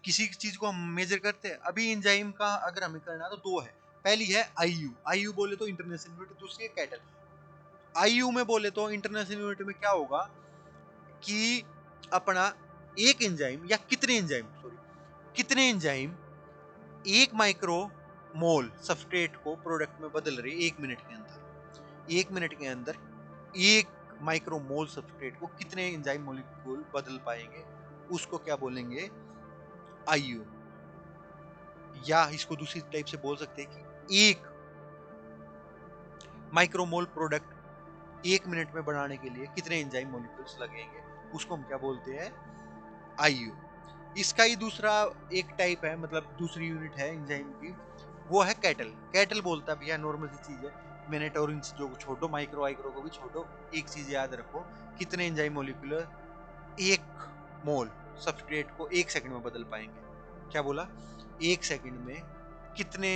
किसी चीज को हम मेजर करते हैं। अभी एंजाइम का अगर हमें करना तो दो है, पहली है आईयू, आईयू बोले तो इंटरनेशनल यूनिट, दूसरी है कैटल। आईयू में बोले तो इंटरनेशनल यूनिट में क्या होगा कि अपना एक एंजाइम या कितने एंजाइम, सॉरी कितने एंजाइम एक माइक्रो मोल सबस्ट्रेट को प्रोडक्ट में बदल रही है 1 मिनट के अंदर। 1 मिनट के अंदर 1 माइक्रो मोल सबस्ट्रेट को कितने एंजाइम मॉलिक्यूल बदल पाएंगे, उसको क्या बोलेंगे, आईयू। या इसको दूसरी टाइप से बोल सकते हैं कि 1 माइक्रोमोल प्रोडक्ट 1 मिनट में बनाने के लिए कितने एंजाइम मॉलिक्यूल्स लगेंगे, उसको हम क्या बोलते हैं, आईयू। इसका ही दूसरा एक टाइप है, मतलब दूसरी यूनिट है एंजाइम की, वो है कैटल। कैटल बोलता है भैया नॉर्मल सी चीज है, मिनट और इन चीजों को छोड़ो, माइक्रो वाइक्रो को भी छोड़ो, एक चीज याद रखो, कितने एंजाइम मॉलिक्यूल 1 मोल सबस्ट्रेट को 1 सेकंड में बदल पाएंगे। क्या बोला, 1 सेकंड में कितने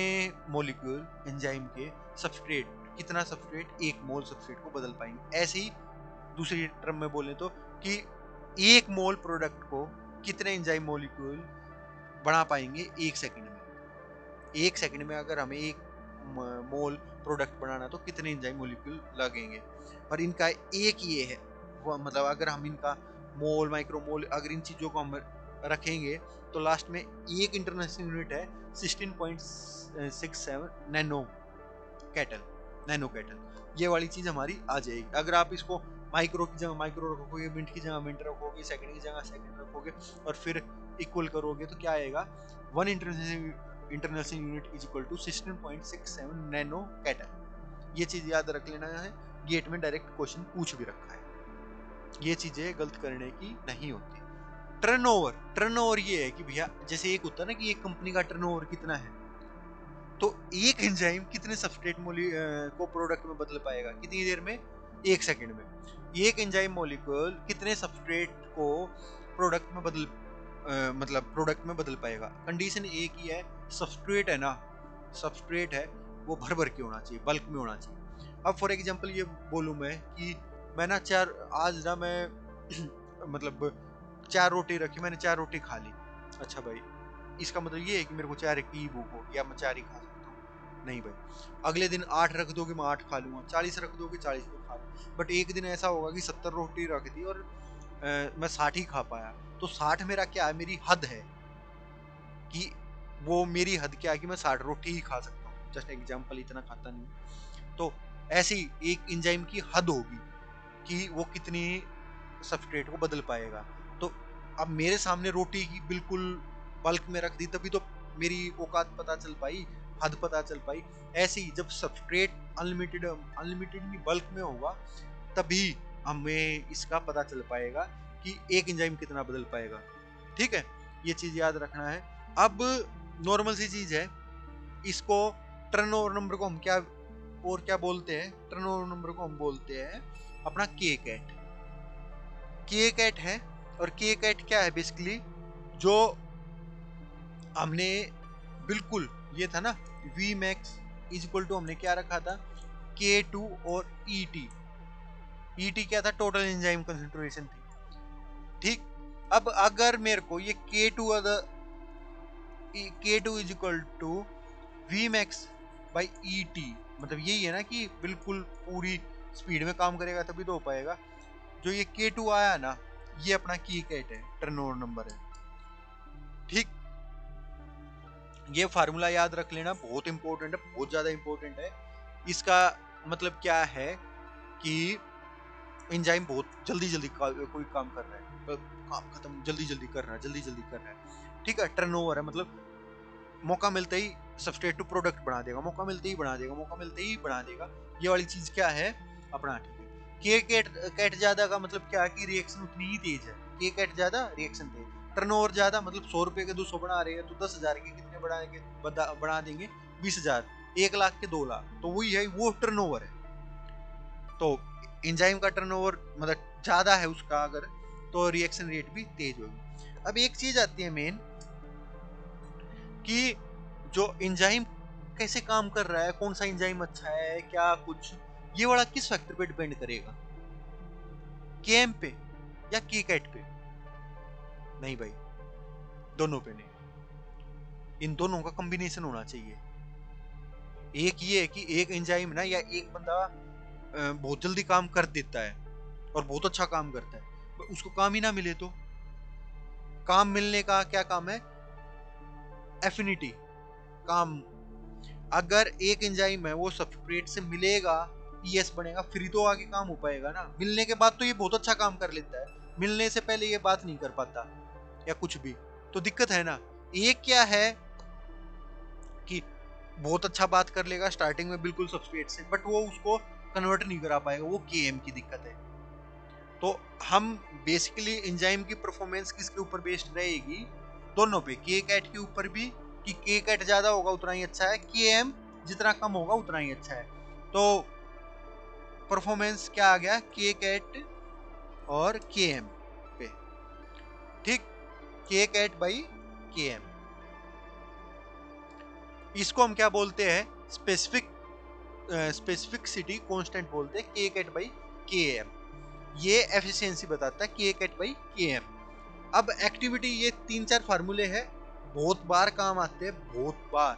मॉलिक्यूल एंजाइम के सबस्ट्रेट, कितना सबस्ट्रेट 1 मोल सबस्ट्रेट को बदल पाएंगे। ऐसे ही दूसरी टर्म में बोले तो कि 1 मोल प्रोडक्ट को कितने एंजाइम मॉलिक्यूल बना पाएंगे 1 सेकंड में। 1 सेकंड में अगर हमें 1 मोल प्रोडक्ट बनाना तो कितने एंजाइम मॉलिक्यूल लगेंगे। पर इनका एक ये है, वो मतलब अगर हम इनका मोल, माइक्रोमोल, अगर इन चीजों को हम रखेंगे तो लास्ट में एक इंटरनेशनल यूनिट है 16.67 नैनो कैटल, नैनो कैटल। ये वाली चीज हमारी आ जाएगी। अगर आप इसको माइक्रो की जगह माइक्रो रखोगे, मिनट की जगह मिनट रखोगे, सेकंड की जगह सेकंड रखोगे और फिर इक्वल करोगे तो क्या आएगा, 1 international unit is equal to 16.67 nano katal. ये चीज याद रख लेना है, गेट में डायरेक्ट क्वेश्चन पूछ भी रखा है, ये चीजें गलत करने की नहीं होती। टर्नओवर, टर्नओवर ये है कि भैया जैसे एक होता है ना कि एक कंपनी का टर्नओवर कितना है, तो एक एंजाइम कितने सबस्ट्रेट को प्रोडक्ट में बदल पाएगा, कितनी देर में, 1 सेकंड में। एक एंजाइम मॉलिक्यूल कितने सबस्ट्रेट को प्रोडक्ट में बदल मतलब प्रोडक्ट में बदल पाएगा। कंडीशन एक ही है, सबस्ट्रेट है ना, सबस्ट्रेट है वो भर भर के होना चाहिए, बल्क में होना चाहिए। अब फॉर एग्जांपल ये बोलूं मैं कि मैं ना आज ना मैं मतलब 4 रोटी रखी, मैंने 4 रोटी खा ली, अच्छा भाई इसका मतलब ये है कि मेरे को 4 की भूख होगी या मैं 4 ही खा सकता हूँ, नहीं भाई। अगले दिन 8 रख दोगे मैं 8 खा लूंगा, 40 रख दोगे 40 को खा लूंगा। बट एक दिन ऐसा होगा कि 70 रोटी रख दी और मैं 60 ही खा पाया, तो 60 मेरा क्या है, मेरी हद है कि वो मेरी हद क्या है कि मैं 60 रोटी ही खा सकता हूँ, जस्ट एग्जाम्पल, इतना खाता नहीं। तो ऐसी एक एंजाइम की हद होगी कि वो कितनी सबस्ट्रेट को बदल पाएगा। तो अब मेरे सामने रोटी की बिल्कुल बल्क में रख दी, तभी तो मेरी औकात पता चल पाई, हद पता चल पाई। ऐसे ही जब सबस्ट्रेट अनलिमिटेड अनलिमिटेडली बल्क में होगा तभी हमें इसका पता चल पाएगा कि एक एंजाइम कितना बदल पाएगा। ठीक है, ये चीज याद रखना है। अब नॉर्मल सी चीज है, इसको टर्नओवर नंबर को हम क्या और क्या बोलते हैं, टर्नओवर नंबर को हम बोलते हैं अपना के कैट। के कैट है, और के कैट क्या है बेसिकली, जो हमने बिल्कुल ये था ना, V max is equal to हमने क्या रखा था, K2 और ET। ET क्या था, टोटल एंजाइम कंसंट्रेशन थी। ठीक, अब अगर मेरे को ये K2 is equal to V max by ET, मतलब यही है ना कि बिल्कुल पूरी स्पीड में काम करेगा तभी तो हो पाएगा। जो ये K2 आया ना, ये अपना की कैट है, टर्नओवर नंबर है। ठीक, ये फार्मूला याद रख लेना, बहुत इंपॉर्टेंट है, बहुत ज्यादा इंपॉर्टेंट है। इसका मतलब क्या है कि एंजाइम बहुत जल्दी जल्दी कोई काम कर रहा है, काम खत्म जल्दी जल्दी कर रहा है, जल्दी जल्दी कर रहा है। ठीक है, टर्नओवर है मतलब मौका मिलते ही सबस्ट्रेट टू प्रोडक्ट बना देगा, मौका मिलते ही बना देगा, मौका मिलते ही बना देगा। ये वाली चीज क्या है अपना। ठीक है, के कैट ज्यादा का मतलब क्या है कि रिएक्शन उतनी ही तेज है, के कैट ज्यादा रिएक्शन तेज, टर्नओवर ज्यादा, मतलब 100 रुपए के 200 बना रहे हैं तो 10,000 के कितने बना देंगे, 20,000, 1 लाख के 2 लाख, तो वही है, वो टर्नओवर है। तो एंजाइम का टर्नओवर मतलब ज्यादा है उसका अगर, तो रिएक्शन रेट भी तेज होगी। अब एक चीज आती है मेन कि जो एंजाइम कैसे काम कर रहा है, कौन सा एंजाइम अच्छा है, क्या कुछ, ये वाला किस फैक्टर पे डिपेंड करेगा, केएम पे या के कैट पे, नहीं भाई, दोनों पे नहीं। इन दोनों का कॉम्बिनेशन होना चाहिए। एक ये है कि एक एंजाइम ना या एक बंदा बहुत जल्दी काम कर देता है और बहुत अच्छा काम करता है, उसको काम ही ना मिले तो काम मिलने का क्या काम है? एफिनिटी काम। अगर एक एंजाइम है वो सबस्ट्रेट से मिलेगा, पीएस बनेगा, फिर तो आगे काम हो पाएगा ना। मिलने के बाद तो ये बहुत अच्छा काम कर लेता है, मिलने से पहले ये बात नहीं कर पाता या कुछ भी, तो दिक्कत है ना। एक क्या है कि बहुत अच्छा बात कर लेगा स्टार्टिंग में बिल्कुल सबस्ट्रेट से, बट वो उसको कन्वर्ट नहीं करा पाएगा, वो केएम की दिक्कत है। तो हम बेसिकली एंजाइम की परफॉर्मेंस किसके ऊपर बेस्ड रहेगी? दोनों पे, के कैट के ऊपर भी, कि के कैट ज्यादा होगा उतना ही अच्छा है, के एम जितना कम होगा उतना ही अच्छा है। तो परफॉर्मेंस क्या आ गया? के कैट और के एम पे, ठीक, के कैट बाई के एम। इसको हम क्या बोलते हैं? स्पेसिफिसिटी कांस्टेंट बोलते हैं, के कैट बाई के एम। ये एफिशिएंसी बताता है, के कैट बाई के एम। अब एक्टिविटी, ये 3-4 फार्मूले हैं, बहुत बार काम आते हैं, बहुत बार।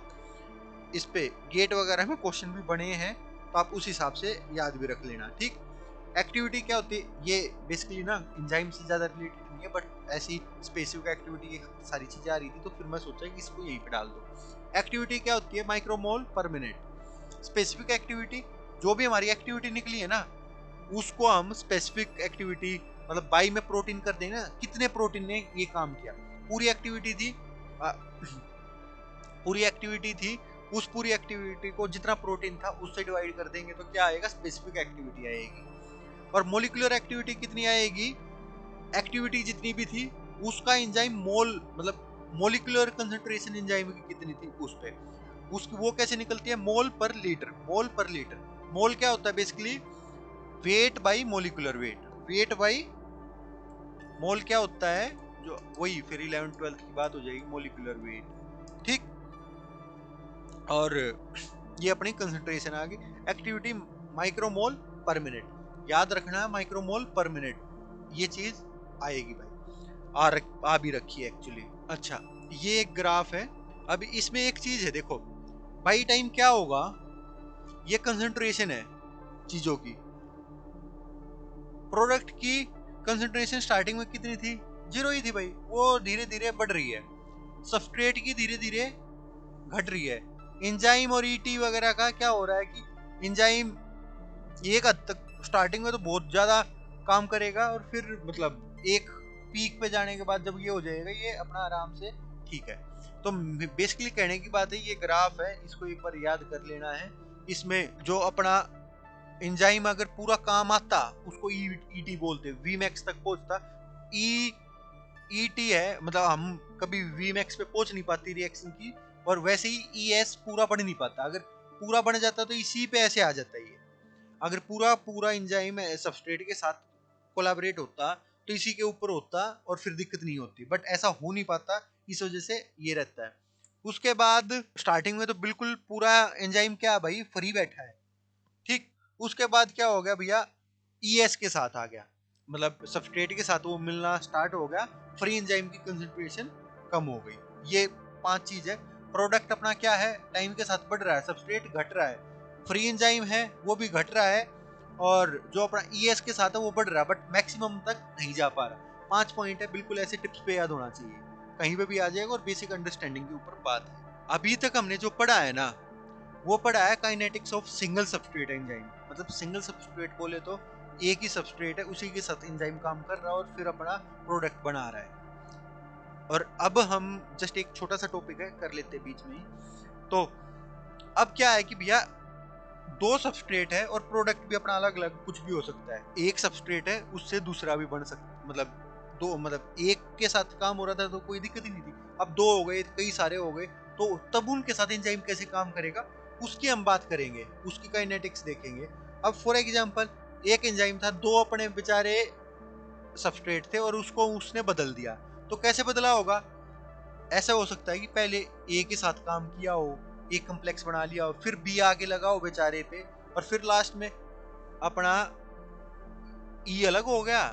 इस पे गेट वगैरह में क्वेश्चन भी बने हैं, तो आप उस हिसाब से याद भी रख लेना, ठीक। एक्टिविटी क्या होती है? ये बेसिकली ना एंजाइम से ज्यादा रिलेटेड नहीं है, बट ऐसी स्पेसिफिक एक्टिविटी की सारी चीजें आ रही थी, तो फिर मैं सोचा कि इसको यहीं पे डाल दो। एक्टिविटी क्या होती है? माइक्रोमोल पर मिनट। स्पेसिफिक एक्टिविटी, जो भी हमारी एक्टिविटी निकली है ना, उसको हम स्पेसिफिक एक्टिविटी, मतलब बाई में प्रोटीन कर देंगे ना, कितने प्रोटीन ने ये काम किया। पूरी एक्टिविटी थी पूरी एक्टिविटी थी, उस पूरी एक्टिविटी को जितना प्रोटीन था उससे डिवाइड कर देंगे तो क्या आएगा? स्पेसिफिक एक्टिविटी आएगी। और मोलिकुलर एक्टिविटी कितनी आएगी? एक्टिविटी जितनी भी थी उसका एंजाइम मोल, मतलब मोलिकुलर कंसंट्रेशन एंजाइम की कितनी थी उस पे, उसकी वो कैसे निकलती है? मोल पर लीटर। मोल पर लीटर, मोल क्या होता है? Basically weight by molecular weight. Weight by mole क्या होता है? जो वही फिर 11th-12th की बात हो जाएगी, मोलिकुलर वेट, ठीक। और ये अपनी कंसंट्रेशन आ गई। एक्टिविटी माइक्रोमोल पर मिनट, याद रखना है, माइक्रोमोल पर मिनट, ये चीज आएगी भाई। आ भी रखी है एक्चुअली। अच्छा, ये एक ग्राफ है। अब इसमें एक चीज है, देखो बाई टाइम क्या होगा, ये कंसंट्रेशन है चीजों की। प्रोडक्ट की कंसंट्रेशन स्टार्टिंग में कितनी थी? 0 ही थी भाई, वो धीरे धीरे बढ़ रही है। सबस्ट्रेट की धीरे धीरे घट रही है। एंजाइम और ईटी वगैरह का क्या हो रहा है कि एंजाइम एक हद तक स्टार्टिंग में तो बहुत ज्यादा काम करेगा, और फिर मतलब एक पीक पे जाने के बाद जब ये हो जाएगा, ये अपना आराम से ठीक है। तो बेसिकली कहने की बात है, ये ग्राफ है, इसको एक बार याद कर लेना है। इसमें जो अपना एंजाइम अगर पूरा काम आता, उसको ईटी बोलते, वी मैक्स तक पहुंचता। ई ईटी है, मतलब हम कभी वी मैक्स पे पहुंच नहीं पाती रिएक्शन की, और वैसे ही ईएस पूरा बढ़ नहीं पाता। अगर पूरा बढ़ जाता तो इसी पे ऐसे आ जाता है ये। अगर पूरा पूरा एंजाइम सबस्ट्रेट के साथ कोलैबोरेट होता तो इसी के ऊपर होता और फिर दिक्कत नहीं होती, बट ऐसा हो नहीं पाता, इस वजह से ये रहता है। उसके बाद स्टार्टिंग में तो बिल्कुल पूरा एंजाइम क्या भाई फ्री बैठा है, ठीक। उसके बाद क्या हो गया भैया? ईएस के साथ आ गया, मतलब सबस्ट्रेट के साथ वो मिलना स्टार्ट हो गया, फ्री एंजाइम की कंसंट्रेशन कम हो गई। ये 5 चीज है। प्रोडक्ट अपना क्या है? टाइम के साथ बढ़ रहा है, सबस्ट्रेट घट रहा है, फ्री एंजाइम है वो भी घट रहा है, और जो अपना ईएस के साथ है वो बढ़ रहा है, बट मैक्सिमम तक नहीं जा पा रहा। 5 पॉइंट है, बिल्कुल ऐसे टिप्स पे याद होना चाहिए, कहीं पे भी आ जाएगा, और बेसिक अंडरस्टैंडिंग के ऊपर बात है। अभी तक हमने जो पढ़ा है ना, वो पढ़ा है kinetics of single substrate enzyme. मतलब सिंगल सबस्ट्रेट बोले तो एक ही सबस्ट्रेट है, उसी के साथ एंजाइम काम कर रहा है और फिर अपना प्रोडक्ट बना रहा है। और अब हम जस्ट एक छोटा सा टॉपिक है कर लेते हैं बीच में ही। तो अब क्या है कि भैया दो सबस्ट्रेट है और प्रोडक्ट भी अपना अलग अलग कुछ भी हो सकता है। एक सबस्ट्रेट है, उससे दूसरा भी बन सकता, मतलब दो, मतलब एक के साथ काम हो रहा था तो कोई दिक्कत ही नहीं थी। अब दो हो गए, कई सारे हो गए, तो तब उनके साथ एंजाइम कैसे काम करेगा उसकी हम बात करेंगे, उसकी काइनेटिक्स देखेंगे। अब फॉर एग्जांपल एक एंजाइम था, दो अपने बेचारे सबस्ट्रेट थे और उसको उसने बदल दिया, तो कैसे बदला होगा? ऐसा हो सकता है कि पहले ए के साथ काम किया हो, एक कम्प्लेक्स बना लिया हो, फिर बी आगे लगा हो बेचारे पे, और फिर लास्ट में अपना ई अलग हो गया,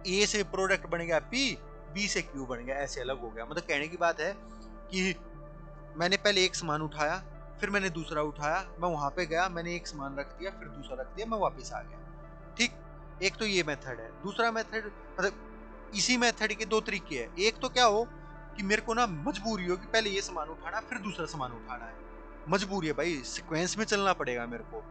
ए से प्रोडक्ट बन गया पी, बी से क्यू बन गया, ऐसे अलग हो गया। मतलब कहने की बात है कि मैंने पहले एक सामान उठाया, फिर मैंने दूसरा उठाया, मैं वहां पे गया, मैंने एक सामान रख दिया, फिर दूसरा रख दिया, मैं वापस आ गया। ठीक, एक तो ये मेथड है। दूसरा मेथड, मतलब इसी मेथड के दो तरीके हैं। एक तो क्या हो कि मेरे को ना मजबूरी हो कि पहले ये सामान उठाना, फिर दूसरा सामान उठाना है, मजबूरी है भाई, सीक्वेंस में चलना पड़ेगा मेरे को।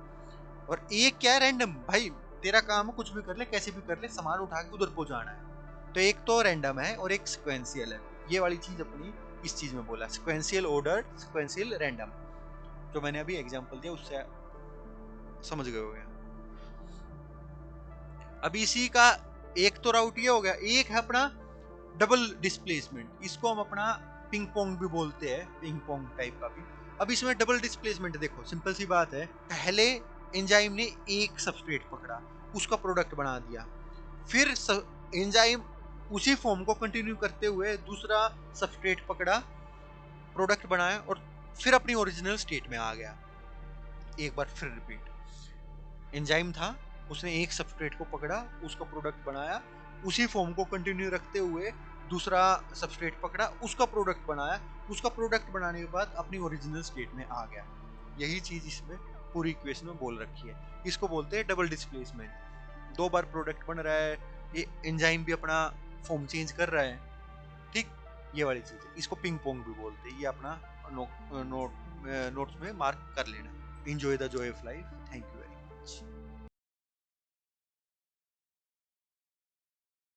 और एक क्या है, रैंडम, भाई तेरा काम है, कुछ भी कर ले, कैसे भी कर ले, सामान उठा के उधर पहुंचाना है। तो एक तो रैंडम है और एक सिक्वेंशियल है। ये वाली चीज अपनी इस चीज में बोला, सिक्वेंशियल ऑर्डर, सिक्वेंशियल रैंडम, जो मैंने अभी एग्जांपल दिया उससे समझ गए होगे। अभी इसी का एक तो राउट ये हो गया, एक है अपना डबल डिस्प्लेसमेंट, इसको हम अपना पिंग पोंग भी बोलते हैं, पिंग पोंग टाइप का भी। अब इसमें डबल डिस्प्लेसमेंट देखो, सिंपल सी बात है, पहले एंजाइम ने एक सबस्ट्रेट पकड़ा, उसका प्रोडक्ट बना दिया, फिर एंजाइम उसी फॉर्म को कंटिन्यू करते हुए दूसरा सबस्ट्रेट पकड़ा, प्रोडक्ट बनाया, और फिर अपनी ओरिजिनल स्टेट में आ गया। एक बार फिर रिपीट, एंजाइम था, उसने एक सबस्ट्रेट को पकड़ा, उसका प्रोडक्ट बनाया, उसी फॉर्म को कंटिन्यू रखते हुए दूसरा सबस्ट्रेट पकड़ा, उसका प्रोडक्ट बनाया, उसका प्रोडक्ट बनाने के बाद अपनी ओरिजिनल स्टेट में आ गया। यही चीज इसमें पूरी इक्वेशन में बोल रखी है। इसको बोलते हैं डबल डिस्प्लेसमेंट। दो बार प्रोडक्ट बन रहा है, ये एंजाइम भी अपना फॉर्म चेंज कर रहा है। ठीक, ये वाली चीज है, इसको पिंग पोंग भी बोलते हैं। ये अपना नोट्स में मार्क कर लेना। Enjoy the Joy of life. Thank you.